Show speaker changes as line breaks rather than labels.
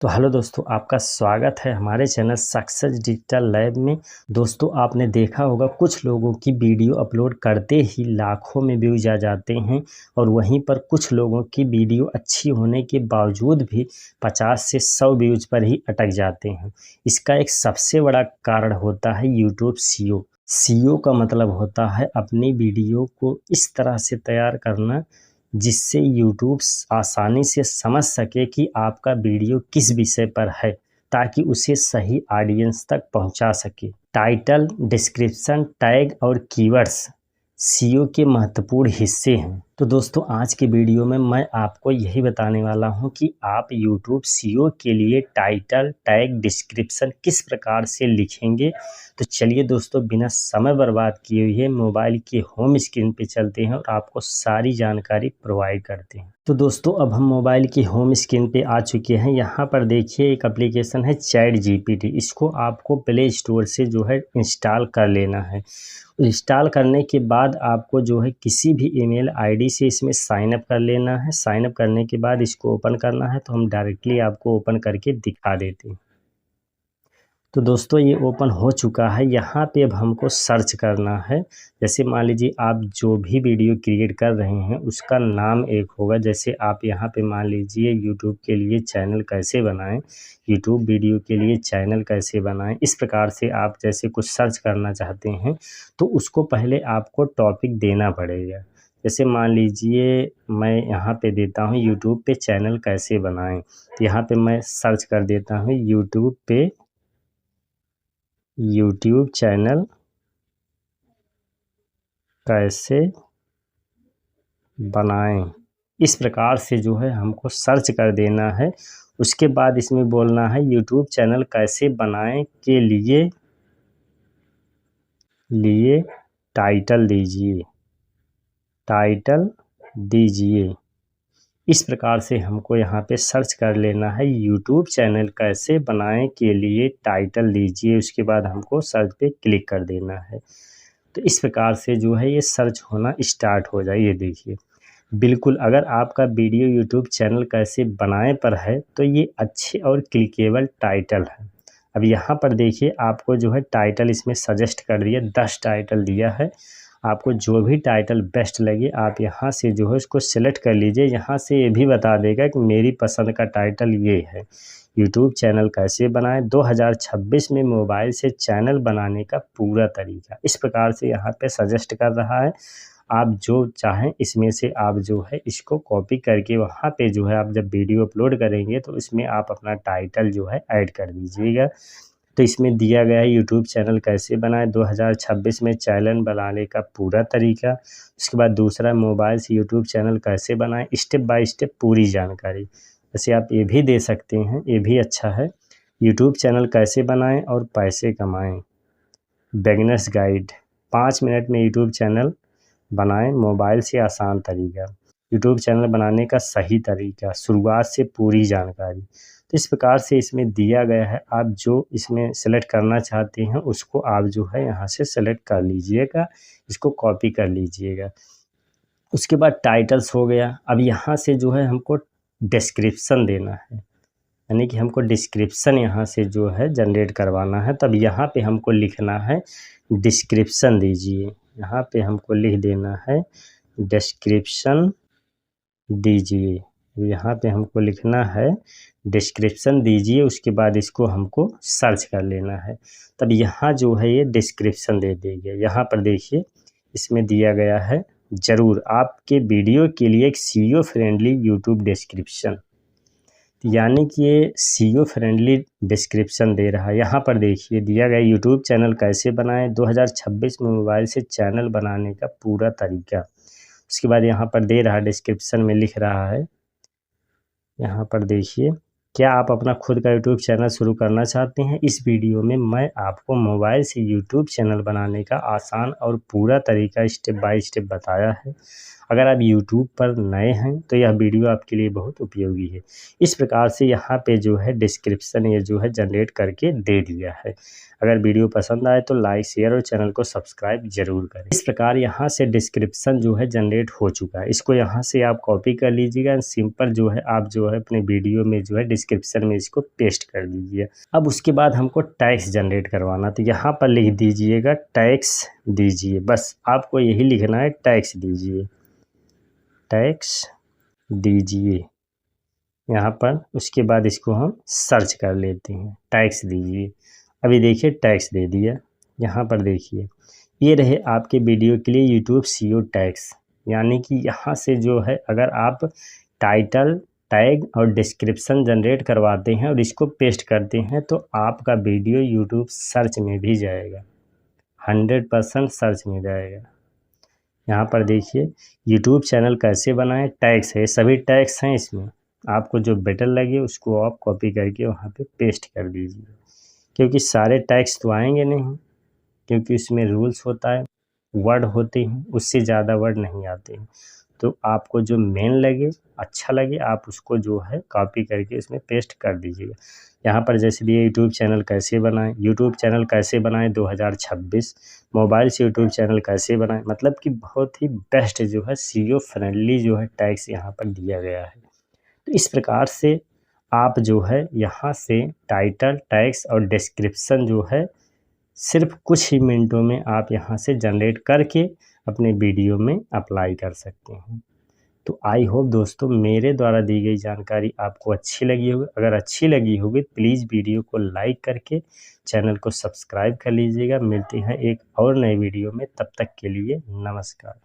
तो हेलो दोस्तों, आपका स्वागत है हमारे चैनल सक्सेस डिजिटल लैब में। दोस्तों, आपने देखा होगा कुछ लोगों की वीडियो अपलोड करते ही लाखों में व्यूज आ जाते हैं और वहीं पर कुछ लोगों की वीडियो अच्छी होने के बावजूद भी 50 से 100 व्यूज पर ही अटक जाते हैं। इसका एक सबसे बड़ा कारण होता है यूट्यूब सीईओ। सीईओ का मतलब होता है अपनी वीडियो को इस तरह से तैयार करना जिससे यूट्यूब आसानी से समझ सके कि आपका वीडियो किस विषय पर है, ताकि उसे सही ऑडियंस तक पहुंचा सके। टाइटल, डिस्क्रिप्शन, टैग और कीवर्ड्स सीईओ के महत्वपूर्ण हिस्से हैं। तो दोस्तों, आज के वीडियो में मैं आपको यही बताने वाला हूं कि आप यूट्यूब सीईओ के लिए टाइटल, टैग, डिस्क्रिप्शन किस प्रकार से लिखेंगे। तो चलिए दोस्तों, बिना समय बर्बाद किए हुए मोबाइल के होम स्क्रीन पे चलते हैं और आपको सारी जानकारी प्रोवाइड करते हैं। तो दोस्तों, अब हम मोबाइल की होम स्क्रीन पे आ चुके हैं। यहाँ पर देखिए एक एप्लीकेशन है चैट जीपीटी। इसको आपको प्ले स्टोर से जो है इंस्टॉल कर लेना है। इंस्टॉल करने के बाद आपको जो है किसी भी ईमेल आईडी से इसमें साइन अप कर लेना है। साइन अप करने के बाद इसको ओपन करना है। तो हम डायरेक्टली आपको ओपन करके दिखा देते हैं। तो दोस्तों, ये ओपन हो चुका है। यहाँ पे अब हमको सर्च करना है। जैसे मान लीजिए आप जो भी वीडियो क्रिएट कर रहे हैं उसका नाम एक होगा। जैसे आप यहाँ पे मान लीजिए यूट्यूब के लिए चैनल कैसे बनाएं, यूट्यूब वीडियो के लिए चैनल कैसे बनाएं, इस प्रकार से आप जैसे कुछ सर्च करना चाहते हैं तो उसको पहले आपको टॉपिक देना पड़ेगा। जैसे मान लीजिए मैं यहाँ पे देता हूँ यूट्यूब पे चैनल कैसे बनाएं। तो यहाँ पे मैं सर्च कर देता हूँ यूट्यूब पे यूट्यूब चैनल कैसे बनाएं। इस प्रकार से जो है हमको सर्च कर देना है। उसके बाद इसमें बोलना है यूट्यूब चैनल कैसे बनाएं के लिए टाइटल दीजिए, टाइटल दीजिए। इस प्रकार से हमको यहाँ पे सर्च कर लेना है यूट्यूब चैनल कैसे बनाएं के लिए टाइटल दीजिए। उसके बाद हमको सर्च पे क्लिक कर देना है। तो इस प्रकार से जो है ये सर्च होना स्टार्ट हो जाए। ये देखिए, बिल्कुल अगर आपका वीडियो यूट्यूब चैनल कैसे बनाएं पर है तो ये अच्छे और क्लिकेबल टाइटल है। अब यहाँ पर देखिए आपको जो है टाइटल इसमें सजेस्ट कर दिया, 10 टाइटल दिया है। आपको जो भी टाइटल बेस्ट लगे आप यहाँ से जो है उसको सिलेक्ट कर लीजिए। यहाँ से ये भी बता देगा कि मेरी पसंद का टाइटल ये है, यूट्यूब चैनल कैसे बनाएं 2026 में मोबाइल से चैनल बनाने का पूरा तरीका। इस प्रकार से यहाँ पे सजेस्ट कर रहा है। आप जो चाहें इसमें से आप जो है इसको कॉपी करके वहाँ पे जो है आप जब वीडियो अपलोड करेंगे तो इसमें आप अपना टाइटल जो है ऐड कर दीजिएगा। तो इसमें दिया गया है यूट्यूब चैनल कैसे बनाएं 2026 में चैनल बनाने का पूरा तरीका। उसके बाद दूसरा, मोबाइल से यूट्यूब चैनल कैसे बनाएं स्टेप बाय स्टेप पूरी जानकारी। जैसे आप ये भी दे सकते हैं, ये भी अच्छा है, यूट्यूब चैनल कैसे बनाएं और पैसे कमाएं, बिगिनर्स गाइड, 5 मिनट में यूट्यूब चैनल बनाएं मोबाइल से आसान तरीका, यूट्यूब चैनल बनाने का सही तरीका, शुरुआत से पूरी जानकारी। तो इस प्रकार से इसमें दिया गया है। आप जो इसमें सेलेक्ट करना चाहते हैं उसको आप जो है यहाँ से सेलेक्ट कर लीजिएगा, इसको कॉपी कर लीजिएगा। उसके बाद टाइटल्स हो गया। अब यहाँ से जो है हमको डिस्क्रिप्शन देना है, यानी कि हमको डिस्क्रिप्शन यहाँ से जो है जनरेट करवाना है। तब यहाँ पे हमको लिखना है डिस्क्रिप्शन दीजिए। यहाँ पे हमको लिख देना है डिस्क्रिप्शन दीजिए। यहाँ पे हमको लिखना है डिस्क्रिप्शन दीजिए। उसके बाद इसको हमको सर्च कर लेना है। तब यहाँ जो है ये डिस्क्रिप्शन दे देंगे। यहाँ पर देखिए इसमें दिया गया है, ज़रूर आपके वीडियो के लिए एक सीईओ फ्रेंडली यूट्यूब डिस्क्रिप्शन, यानी कि ये सीईओ फ्रेंडली डिस्क्रिप्शन दे रहा है। यहाँ पर देखिए दिया गया यूट्यूब चैनल कैसे बनाएं 2026 में मोबाइल से चैनल बनाने का पूरा तरीका। उसके बाद यहाँ पर दे रहा है डिस्क्रिप्शन में लिख रहा है, यहाँ पर देखिए, क्या आप अपना खुद का यूट्यूब चैनल शुरू करना चाहते हैं? इस वीडियो में मैं आपको मोबाइल से यूट्यूब चैनल बनाने का आसान और पूरा तरीका स्टेप बाय स्टेप बताया है। अगर आप यूट्यूब पर नए हैं तो यह वीडियो आपके लिए बहुत उपयोगी है। इस प्रकार से यहाँ पे जो है डिस्क्रिप्शन ये जो है जनरेट करके दे दिया है। अगर वीडियो पसंद आए तो लाइक शेयर और चैनल को सब्सक्राइब जरूर करें। इस प्रकार यहाँ से डिस्क्रिप्शन जो है जनरेट हो चुका है। इसको यहाँ से आप कॉपी कर लीजिएगा, सिंपल जो है आप जो है अपने वीडियो में जो है डिस्क्रिप्शन में इसको पेस्ट कर दीजिए। अब उसके बाद हमको टैक्स जनरेट करवाना, तो यहाँ पर लिख दीजिएगा टैक्स दीजिए। बस आपको यही लिखना है, टैक्स दीजिए, टैक्स दीजिए यहाँ पर। उसके बाद इसको हम सर्च कर लेते हैं, टैक्स दीजिए। अभी देखिए टैक्स दे दिया। यहाँ पर देखिए ये रहे आपके वीडियो के लिए यूट्यूब SEO टैक्स, यानी कि यहाँ से जो है अगर आप टाइटल, टैग और डिस्क्रिप्शन जनरेट करवाते हैं और इसको पेस्ट करते हैं तो आपका वीडियो यूट्यूब सर्च में भी जाएगा, 100% सर्च में जाएगा। यहाँ पर देखिए यूट्यूब चैनल कैसे बनाएं, टैग्स है, सभी टैग्स हैं इसमें। आपको जो बेटर लगे उसको आप कॉपी करके वहाँ पे पेस्ट कर दीजिए, क्योंकि सारे टैग्स तो आएंगे नहीं, क्योंकि इसमें रूल्स होता है, वर्ड होते हैं, उससे ज़्यादा वर्ड नहीं आते हैं। तो आपको जो मेन लगे, अच्छा लगे, आप उसको जो है कॉपी करके इसमें पेस्ट कर दीजिएगा। यहाँ पर जैसे दिए यूट्यूब चैनल कैसे बनाएं, यूट्यूब चैनल कैसे बनाएं 2026, मोबाइल से यूट्यूब चैनल कैसे बनाएं, मतलब कि बहुत ही बेस्ट जो है SEO फ्रेंडली जो है टैग्स यहाँ पर दिया गया है। तो इस प्रकार से आप जो है यहाँ से टाइटल, टैग्स और डिस्क्रिप्शन जो है सिर्फ कुछ ही मिनटों में आप यहाँ से जनरेट करके अपने वीडियो में अप्लाई कर सकते हैं। तो आई होप दोस्तों मेरे द्वारा दी गई जानकारी आपको अच्छी लगी होगी। अगर अच्छी लगी होगी प्लीज़ वीडियो को लाइक करके चैनल को सब्सक्राइब कर लीजिएगा। मिलते हैं एक और नए वीडियो में, तब तक के लिए नमस्कार।